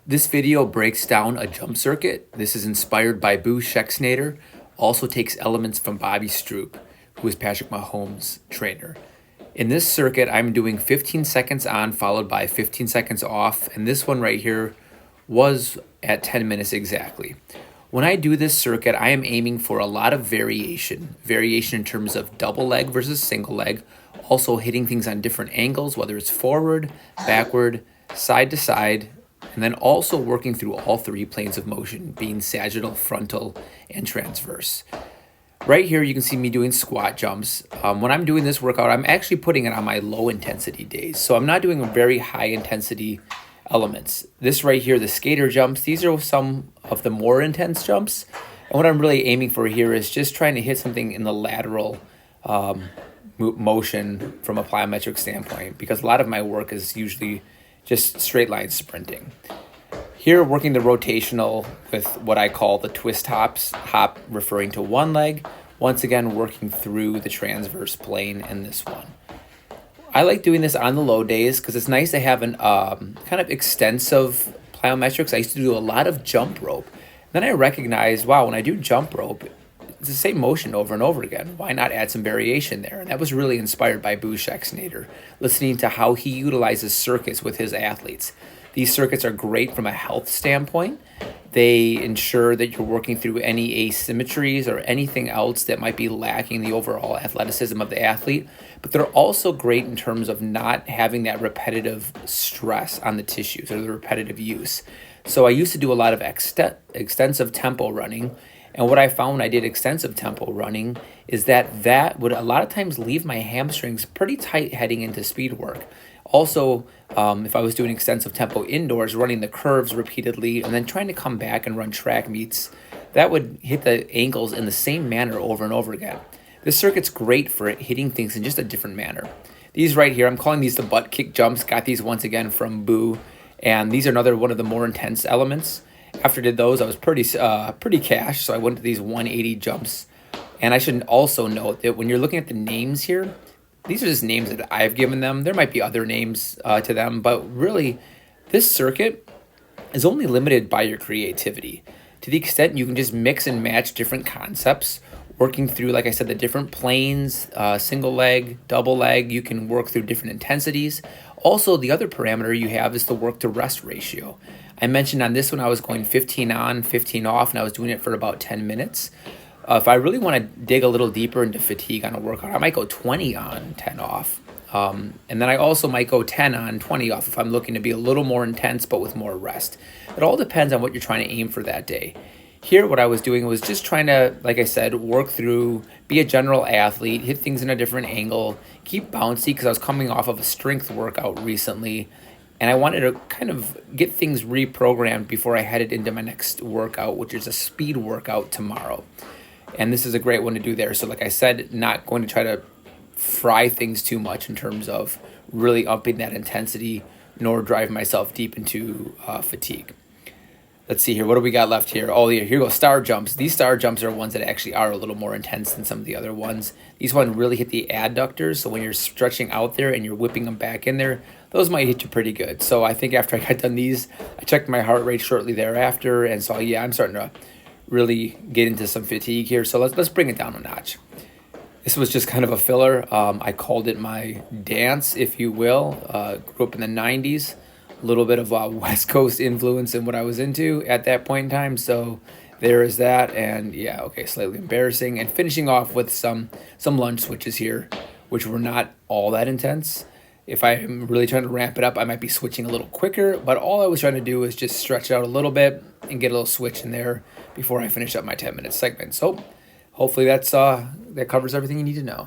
This video breaks down a jump circuit. This is inspired by Boo Schexnayder, also takes elements from Bobby Stroup, who is Patrick Mahomes' trainer. In this circuit, I'm doing 15 seconds on followed by 15 seconds off, and this one right here was at 10 minutes exactly. When I do this circuit, I am aiming for a lot of variation in terms of double leg versus single leg, also hitting things on different angles, whether it's forward, backward, side to side, and then also working through all three planes of motion, being sagittal, frontal, and transverse. Right here, you can see me doing squat jumps. When I'm doing this workout, I'm actually putting it on my low intensity days. So I'm not doing very high intensity elements. This right here, the skater jumps, these are some of the more intense jumps. And what I'm really aiming for here is just trying to hit something in the lateral motion from a plyometric standpoint, because a lot of my work is usually just straight line sprinting. Here, working the rotational with what I call the twist hops, hop referring to one leg, once again working through the transverse plane in this one. I like doing this on the low days because it's nice to have an kind of extensive plyometrics. I used to do a lot of jump rope. Then I recognized, wow, when I do jump rope, it's the same motion over and over again. Why not add some variation there? And that was really inspired by Boo Schexnayder, listening to how he utilizes circuits with his athletes. These circuits are great from a health standpoint. They ensure that you're working through any asymmetries or anything else that might be lacking the overall athleticism of the athlete. But they're also great in terms of not having that repetitive stress on the tissues or the repetitive use. So I used to do a lot of extensive tempo running. And what I found when I did extensive tempo running is that would a lot of times leave my hamstrings pretty tight heading into speed work. Also, if I was doing extensive tempo indoors, running the curves repeatedly and then trying to come back and run track meets, that would hit the ankles in the same manner over and over again. This circuit's great for hitting things in just a different manner. These right here, I'm calling these the butt kick jumps. Got these once again from Boo, and these are another one of the more intense elements. After I did those, I was pretty cash, so I went to these 180 jumps. And I should also note that when you're looking at the names here, these are just names that I've given them. There might be other names to them, but really, this circuit is only limited by your creativity. To the extent you can just mix and match different concepts, working through, like I said, the different planes, single leg, double leg, you can work through different intensities. Also, the other parameter you have is the work to rest ratio. I mentioned on this one I was going 15 on, 15 off, and I was doing it for about 10 minutes. If I really want to dig a little deeper into fatigue on a workout, I might go 20 on, 10 off. And then I also might go 10 on, 20 off if I'm looking to be a little more intense but with more rest. It all depends on what you're trying to aim for that day. Here, what I was doing was just trying to, like I said, work through, be a general athlete, hit things in a different angle, keep bouncy because I was coming off of a strength workout recently. And I wanted to kind of get things reprogrammed before I headed into my next workout, which is a speed workout tomorrow. And this is a great one to do there. So like I said, not going to try to fry things too much in terms of really upping that intensity, nor drive myself deep into fatigue. Let's see here. What do we got left here? Oh, yeah, here go star jumps. These star jumps are ones that actually are a little more intense than some of the other ones. These ones really hit the adductors. So when you're stretching out there and you're whipping them back in there, those might hit you pretty good. So I think after I got done these, I checked my heart rate shortly thereafter and saw, yeah, I'm starting to really get into some fatigue here. So let's bring it down a notch. This was just kind of a filler. I called it my dance, if you will. Grew up in the 90s. A little bit of West Coast influence in what I was into at that point in time. So there is that. And yeah, okay, slightly embarrassing. And finishing off with some lunge switches here, which were not all that intense. If I'm really trying to ramp it up, I might be switching a little quicker. But all I was trying to do is just stretch it out a little bit and get a little switch in there before I finish up my 10-minute segment. So hopefully that covers everything you need to know.